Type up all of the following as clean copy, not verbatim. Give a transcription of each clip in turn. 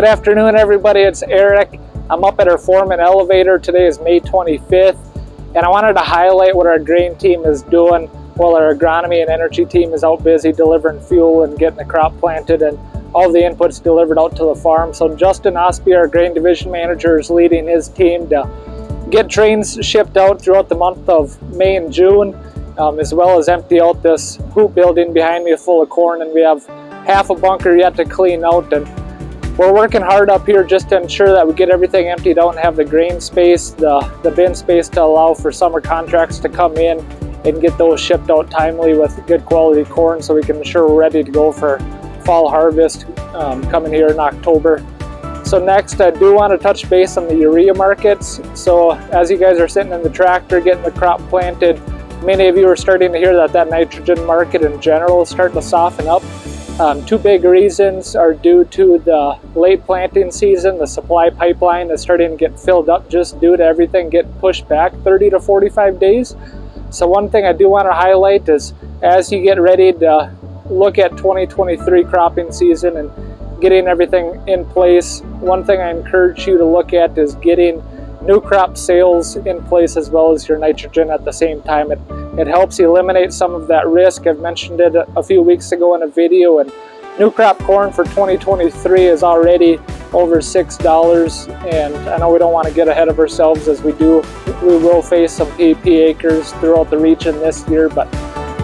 Good afternoon, everybody. It's Eric. I'm up at our Foreman elevator. Today is May 25th, and I wanted to highlight what our grain team is doing while our agronomy and energy team is out busy delivering fuel and getting the crop planted and all the inputs delivered out to the farm. So Justin Osby, our grain division manager, is leading his team to get trains shipped out throughout the month of May and June, as well as empty out this hoop building behind me full of corn, and we have half a bunker yet to clean out. And we're working hard up here just to ensure that we get everything emptied out and have the grain space, the bin space to allow for summer contracts to come in and get those shipped out timely with good quality corn, so we can ensure we're ready to go for fall harvest coming here in October. So next, I do want to touch base on the urea markets. So as you guys are sitting in the tractor getting the crop planted, many of you are starting to hear that nitrogen market in general is starting to soften up. Two big reasons are due to the late planting season. The supply pipeline is starting to get filled up just due to everything getting pushed back 30 to 45 days. So one thing I do want to highlight is as you get ready to look at 2023 cropping season and getting everything in place, one thing I encourage you to look at is getting new crop sales in place as well as your nitrogen at the same time. It helps eliminate some of that risk. I've mentioned it a few weeks ago in a video, and new crop corn for 2023 is already over $6, and I know we don't want to get ahead of ourselves as we will face some PP acres throughout the region this year, but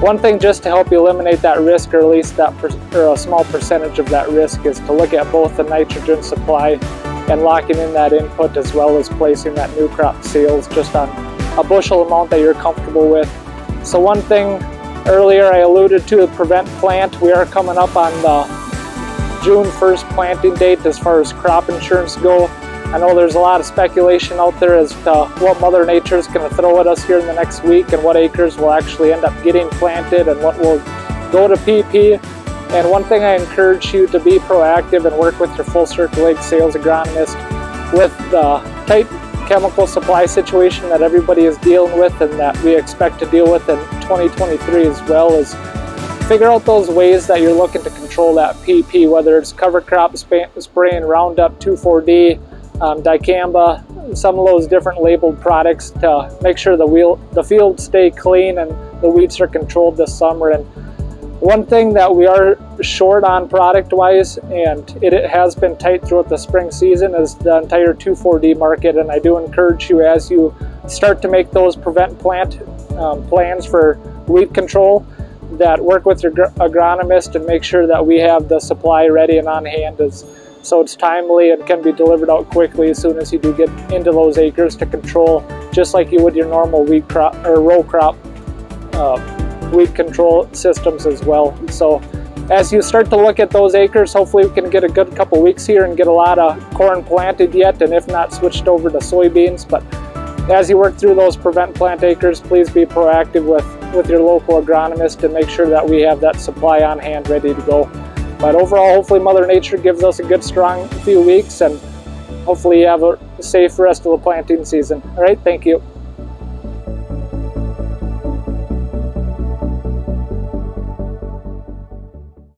one thing just to help you eliminate that risk, or at least a small percentage of that risk, is to look at both the nitrogen supply and locking in that input, as well as placing that new crop sales just on a bushel amount that you're comfortable with. So one thing earlier I alluded to, the prevent plant. We are coming up on the June 1st planting date as far as crop insurance go. I know there's a lot of speculation out there as to what Mother Nature is going to throw at us here in the next week, and what acres will actually end up getting planted and what will go to PP. And one thing I encourage you to be proactive and work with your full circle egg sales agronomist with the tight chemical supply situation that everybody is dealing with and that we expect to deal with in 2023 as well, is figure out those ways that you're looking to control that PP, whether it's cover crop spraying Roundup, 2,4-D, dicamba, some of those different labeled products to make sure the fields stay clean and the weeds are controlled this summer. And one thing that we are short on product-wise, and it has been tight throughout the spring season, is the entire 2,4-D market. And I do encourage you, as you start to make those prevent plant plans for weed control, that work with your agronomist and make sure that we have the supply ready and on hand, so it's timely and can be delivered out quickly as soon as you do get into those acres to control, just like you would your normal weed crop or row crop weed control systems as well. So as you start to look at those acres, hopefully we can get a good couple weeks here and get a lot of corn planted yet, and if not, switched over to soybeans. But as you work through those prevent plant acres, please be proactive with your local agronomist and make sure that we have that supply on hand ready to go. But overall, hopefully Mother Nature gives us a good strong few weeks, and hopefully you have a safe rest of the planting season. All right, thank you.